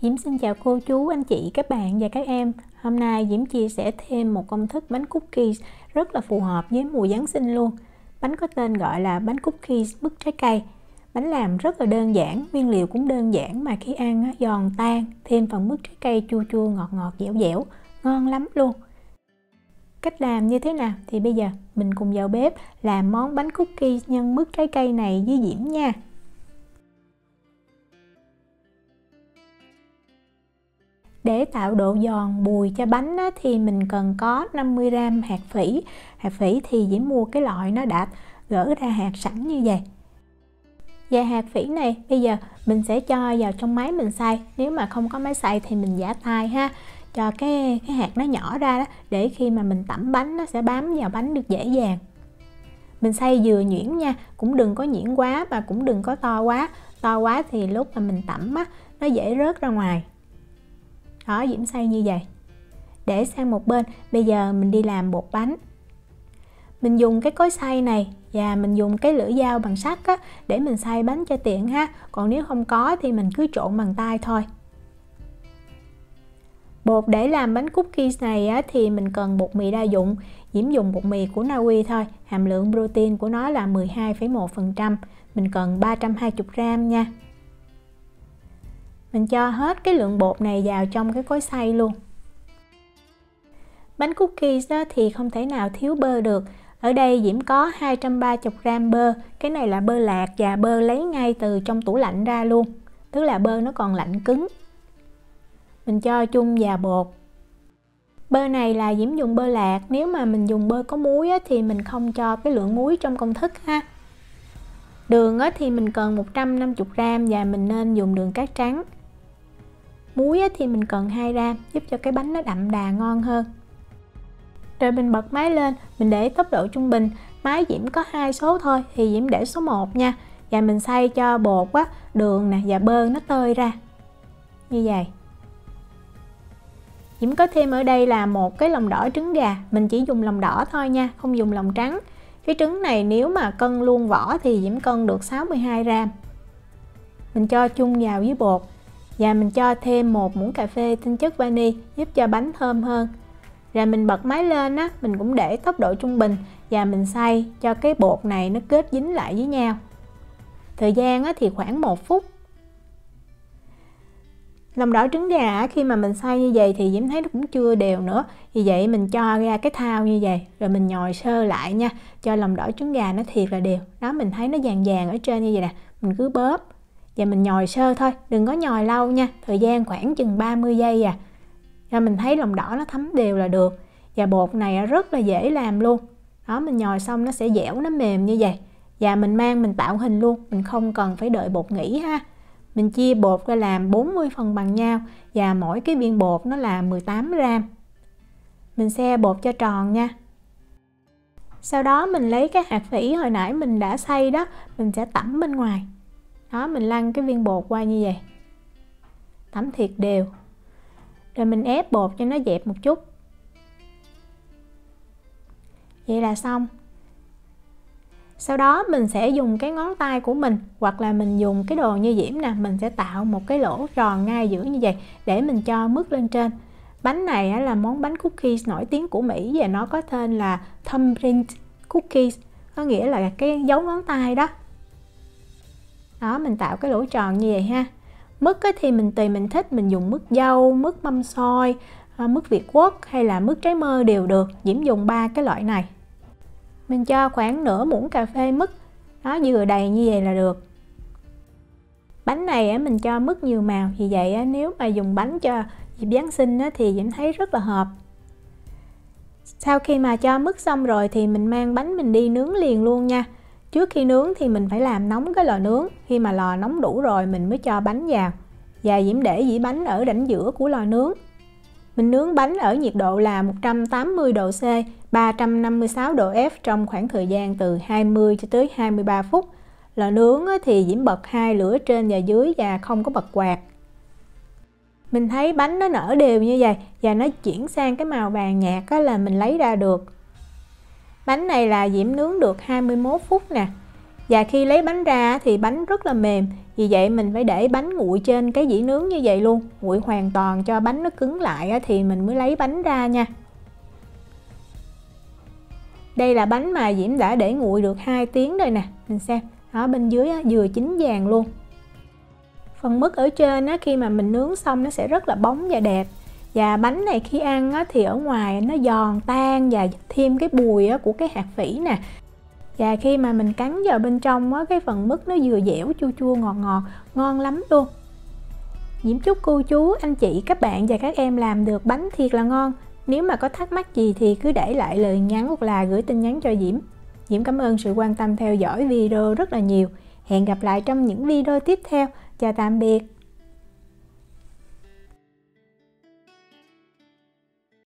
Diễm xin chào cô chú, anh chị, các bạn và các em. Hôm nay Diễm chia sẻ thêm một công thức bánh cookies rất là phù hợp với mùa Giáng sinh luôn. Bánh có tên gọi là bánh cookies mứt trái cây. Bánh làm rất là đơn giản, nguyên liệu cũng đơn giản mà khi ăn giòn tan, thêm phần mứt trái cây chua chua ngọt ngọt dẻo dẻo, ngon lắm luôn. Cách làm như thế nào thì bây giờ mình cùng vào bếp làm món bánh cookies nhân mứt trái cây này với Diễm nha. Để tạo độ giòn bùi cho bánh thì mình cần có 50g hạt phỉ. Hạt phỉ thì Diễm mua cái loại nó đã gỡ ra hạt sẵn như vậy. Và hạt phỉ này bây giờ mình sẽ cho vào trong máy mình xay. Nếu mà không có máy xay thì mình giã tay ha, cho cái hạt nó nhỏ ra đó, để khi mà mình tẩm bánh nó sẽ bám vào bánh được dễ dàng. Mình xay vừa nhuyễn nha, cũng đừng có nhuyễn quá mà cũng đừng có to quá. To quá thì lúc mà mình tẩm nó dễ rớt ra ngoài. Đó, Diễm xay như vậy. Để sang một bên, bây giờ mình đi làm bột bánh. Mình dùng cái cối xay này và mình dùng cái lưỡi dao bằng sắt để mình xay bánh cho tiện ha. Còn nếu không có thì mình cứ trộn bằng tay thôi. Bột để làm bánh cookies này thì mình cần bột mì đa dụng. Diễm dùng bột mì của Na Uy thôi. Hàm lượng protein của nó là 12,1%. Mình cần 320g nha. Mình cho hết cái lượng bột này vào trong cái cối xay luôn. Bánh cookies thì không thể nào thiếu bơ được. Ở đây Diễm có 230g bơ. Cái này là bơ lạc và bơ lấy ngay từ trong tủ lạnh ra luôn. Tức là bơ nó còn lạnh cứng. Mình cho chung vào bột. Bơ này là Diễm dùng bơ lạc. Nếu mà mình dùng bơ có muối thì mình không cho cái lượng muối trong công thức ha. Đường thì mình cần 150g và mình nên dùng đường cát trắng. Muối thì mình cần 2g, giúp cho cái bánh nó đậm đà ngon hơn. Rồi mình bật máy lên, mình để tốc độ trung bình. Máy Diễm có 2 số thôi thì Diễm để số 1 nha. Và mình xay cho bột đường nè và bơ nó tơi ra như vậy. Diễm có thêm ở đây là một cái lòng đỏ trứng gà. Mình chỉ dùng lòng đỏ thôi nha, không dùng lòng trắng. Cái trứng này nếu mà cân luôn vỏ thì Diễm cân được 62g. Mình cho chung vào với bột. Và mình cho thêm 1 muỗng cà phê tinh chất vani giúp cho bánh thơm hơn. Rồi mình bật máy lên mình cũng để tốc độ trung bình và mình xay cho cái bột này nó kết dính lại với nhau. Thời gian thì khoảng 1 phút. Lòng đỏ trứng gà khi mà mình xay như vậy thì Diễm thấy nó cũng chưa đều nữa. Vì vậy mình cho ra cái thau như vậy, rồi mình nhồi sơ lại nha, cho lòng đỏ trứng gà nó thiệt là đều. Đó, mình thấy nó vàng vàng ở trên như vậy nè, mình cứ bóp và mình nhồi sơ thôi, đừng có nhồi lâu nha, thời gian khoảng chừng 30 giây à. Rồi mình thấy lòng đỏ nó thấm đều là được. Và bột này rất là dễ làm luôn. Đó, mình nhồi xong nó sẽ dẻo, nó mềm như vậy. Và mình tạo hình luôn, mình không cần phải đợi bột nghỉ ha. Mình chia bột ra làm 40 phần bằng nhau và mỗi cái viên bột nó là 18g. Mình xe bột cho tròn nha. Sau đó mình lấy cái hạt phỉ hồi nãy mình đã xay đó, mình sẽ tẩm bên ngoài. Đó, mình lăn cái viên bột qua như vậy. Tẩm thiệt đều. Rồi mình ép bột cho nó dẹp một chút. Vậy là xong. Sau đó mình sẽ dùng cái ngón tay của mình hoặc là mình dùng cái đồ như Diễm nè, mình sẽ tạo một cái lỗ tròn ngay giữa như vậy để mình cho mứt lên trên. Bánh này là món bánh cookies nổi tiếng của Mỹ và nó có tên là thumbprint cookies, có nghĩa là cái dấu ngón tay đó. Đó, mình tạo cái lỗ tròn như vậy ha. Mứt thì mình tùy mình thích, mình dùng mứt dâu, mứt mâm xôi, mứt Việt Quất hay là mứt trái mơ đều được. Diễm dùng 3 cái loại này. Mình cho khoảng nửa muỗng cà phê mứt, nó vừa đầy như vậy là được. Bánh này mình cho mứt nhiều màu, vì vậy nếu mà dùng bánh cho dịp Giáng sinh thì Diễm thấy rất là hợp. Sau khi mà cho mứt xong rồi thì mình mang bánh mình đi nướng liền luôn nha. Trước khi nướng thì mình phải làm nóng cái lò nướng. Khi mà lò nóng đủ rồi mình mới cho bánh vào. Và Diễm để dĩa bánh ở rãnh giữa của lò nướng. Mình nướng bánh ở nhiệt độ là 180 độ C, 356 độ F trong khoảng thời gian từ 20 cho tới 23 phút. Lò nướng thì Diễm bật 2 lửa trên và dưới và không có bật quạt. Mình thấy bánh nó nở đều như vậy và nó chuyển sang cái màu vàng nhạt là mình lấy ra được. Bánh này là Diễm nướng được 21 phút nè. Và khi lấy bánh ra thì bánh rất là mềm, vì vậy mình phải để bánh nguội trên cái dĩa nướng như vậy luôn, nguội hoàn toàn cho bánh nó cứng lại thì mình mới lấy bánh ra nha. Đây là bánh mà Diễm đã để nguội được 2 tiếng rồi nè, mình xem, ở bên dưới vừa chín vàng luôn. Phần mứt ở trên khi mà mình nướng xong nó sẽ rất là bóng và đẹp. Và bánh này khi ăn thì ở ngoài nó giòn tan và thêm cái bùi của cái hạt vỉ nè. Và khi mà mình cắn vào bên trong cái phần mứt nó vừa dẻo, chua chua ngọt ngọt, ngon lắm luôn. Diễm chúc cô chú, anh chị, các bạn và các em làm được bánh thiệt là ngon. Nếu mà có thắc mắc gì thì cứ để lại lời nhắn hoặc là gửi tin nhắn cho Diễm. Diễm cảm ơn sự quan tâm theo dõi video rất là nhiều. Hẹn gặp lại trong những video tiếp theo. Chào tạm biệt.